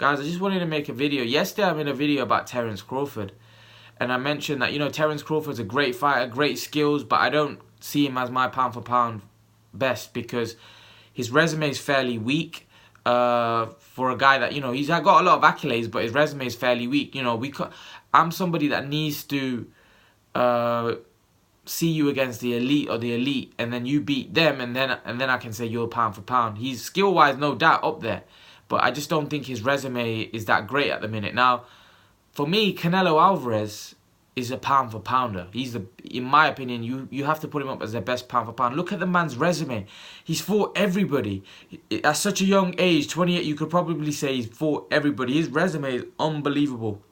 Guys, I just wanted to make a video. Yesterday I made a video about Terence Crawford. And I mentioned that, you know, Terence Crawford's a great fighter, great skills, but I don't see him as my pound for pound best because his resume is fairly weak. For a guy that, you know, he's got a lot of accolades, but his resume is fairly weak. You know, I'm somebody that needs to see you against the elite, and then you beat them, and then I can say you're pound for pound. He's skill-wise, no doubt, up there, but I just don't think his resume is that great at the minute. Now, for me, Canelo Alvarez is a pound for pounder. He's in my opinion, you have to put him up as the best pound for pound. Look at the man's resume. He's fought everybody. At such a young age, 28, you could probably say he's fought everybody. His resume is unbelievable.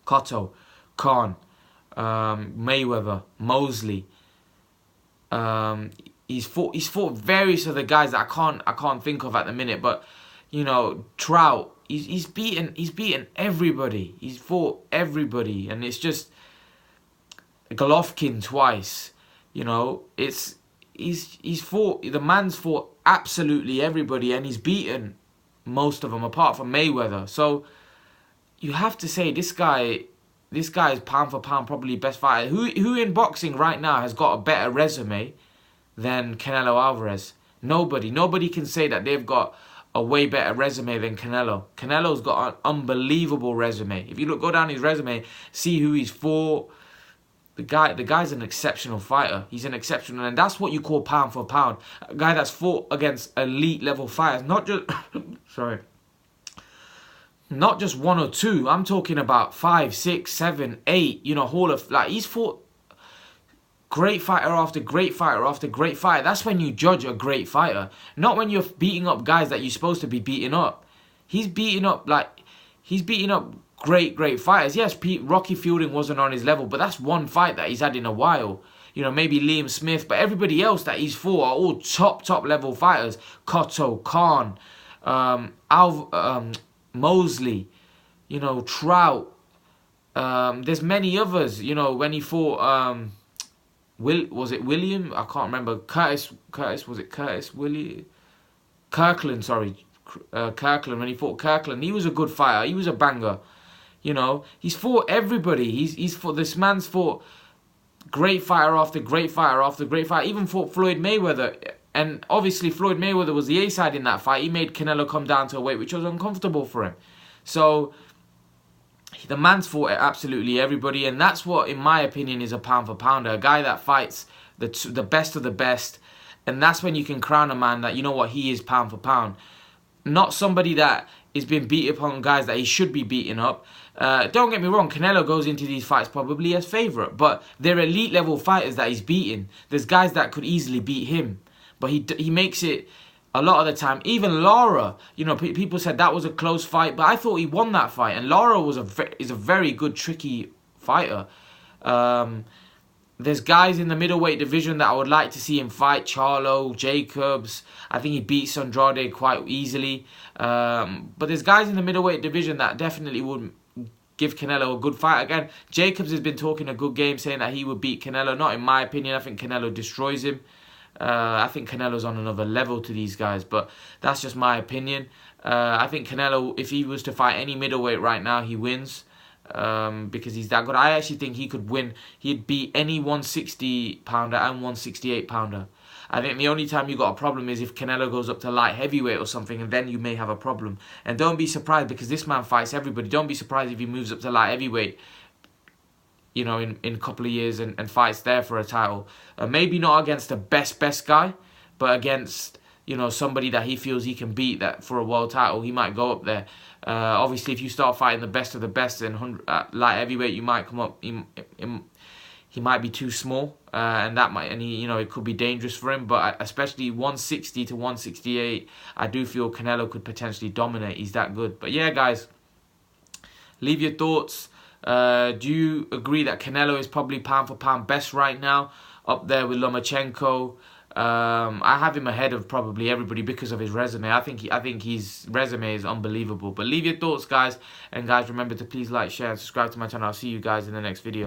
Cotto, Khan, Mayweather, Mosley. He's fought various other guys that I can't think of at the minute, but you know, Trout. He's beaten everybody. He's fought everybody, and it's just Golovkin twice. You know, he's fought. The man's fought absolutely everybody, and he's beaten most of them apart from Mayweather. So you have to say this guy is pound for pound probably best fighter. Who in boxing right now has got a better resume than Canelo Alvarez? Nobody. Nobody can say that they've got a way better resume than Canelo. Canelo's got an unbelievable resume. If you go down his resume, see who he's fought. The guy's an exceptional fighter. He's an exceptional, and that's what you call pound for pound. A guy that's fought against elite level fighters, not just not just one or two. I'm talking about 5, 6, 7, 8. You know, he's fought great fighter after great fighter after great fighter. That's when you judge a great fighter. Not when you're beating up guys that you're supposed to be beating up. He's beating up great fighters. Yes, Rocky Fielding wasn't on his level, but that's one fight that he's had in a while. You know, maybe Liam Smith, but everybody else that he's fought are all top level fighters. Cotto, Khan, Mosley, you know, Trout. There's many others. You know, when he fought was it William? I can't remember. Curtis, was it Curtis? Kirkland, sorry. Kirkland, when he fought Kirkland, he was a good fighter. He was a banger. You know, he's fought everybody. This man's fought great fighter after great fighter after great fighter. Even fought Floyd Mayweather. And obviously Floyd Mayweather was the A-side in that fight. He made Canelo come down to a weight which was uncomfortable for him. So the man's fought absolutely everybody, and that's what, in my opinion, is a pound for pounder. A guy that fights the best of the best, and that's when you can crown a man that, you know what, he is pound for pound. Not somebody that is being beat upon guys that he should be beating up. Don't get me wrong, Canelo goes into these fights probably as favourite, but they're elite level fighters that he's beating. There's guys that could easily beat him, but he makes it a lot of the time. Even Lara, you know, people said that was a close fight, but I thought he won that fight. And Lara is a very good, tricky fighter. There's guys in the middleweight division that I would like to see him fight. Charlo, Jacobs. I think he beats Andrade quite easily. But there's guys in the middleweight division that definitely would give Canelo a good fight. Again, Jacobs has been talking a good game, saying that he would beat Canelo. Not in my opinion. I think Canelo destroys him. I think Canelo's on another level to these guys, but that's just my opinion. I think Canelo, if he was to fight any middleweight right now, he wins because he's that good. I actually think he could win. He'd beat any 160-pounder and 168-pounder. I think the only time you got a problem is if Canelo goes up to light heavyweight or something, and then you may have a problem. And don't be surprised, because this man fights everybody. Don't be surprised if he moves up to light heavyweight, you know, in a couple of years and fights there for a title. Maybe not against the best guy, but against, you know, somebody that he feels he can beat that for a world title. He might go up there. Obviously, if you start fighting the best of the best in light heavyweight, you might come up. He might be too small, and you know, it could be dangerous for him. But especially 160 to 168, I do feel Canelo could potentially dominate. He's that good. But yeah, guys, leave your thoughts. Do you agree that Canelo is probably pound for pound best right now, up there with Lomachenko? I have him ahead of probably everybody because of his resume. I think his resume is unbelievable. But leave your thoughts, guys. And guys, remember to please like, share, and subscribe to my channel. I'll see you guys in the next video.